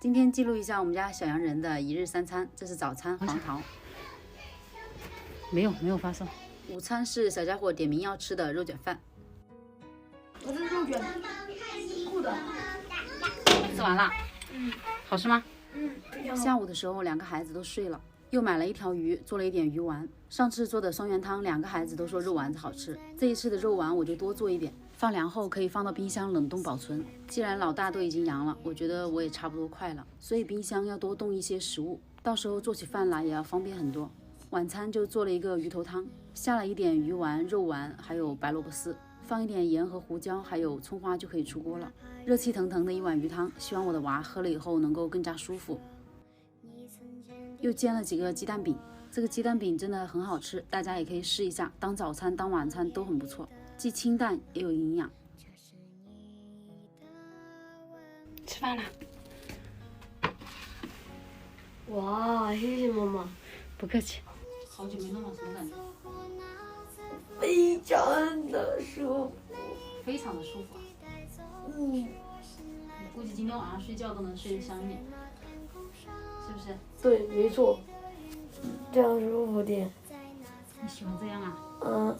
今天记录一下我们家小洋人的一日三餐，这是早餐黄桃，没有发送。午餐是小家伙点名要吃的肉卷饭。我这肉卷酷的。吃完了，好吃吗？非常好。下午的时候，两个孩子都睡了，又买了一条鱼，做了一点鱼丸。上次做的双元汤，两个孩子都说肉丸子好吃，这一次的肉丸我就多做一点，放凉后可以放到冰箱冷冻保存。既然老大都已经阳了，我觉得我也差不多快了，所以冰箱要多冻一些食物，到时候做起饭来也要方便很多。晚餐就做了一个鱼头汤，下了一点鱼丸、肉丸，还有白萝卜丝，放一点盐和胡椒，还有葱花就可以出锅了。热气腾腾的一碗鱼汤，希望我的娃喝了以后能够更加舒服。又煎了几个鸡蛋饼，这个鸡蛋饼真的很好吃，大家也可以试一下，当早餐当晚餐都很不错，既清淡也有营养。吃饭啦！哇，谢谢妈妈。不客气。好久没弄了，什么感觉？非常的舒服。非常的舒服啊。我估计今天晚上睡觉都能睡得香一点，是不是？对，没错，这样舒服点。你喜欢这样啊？嗯。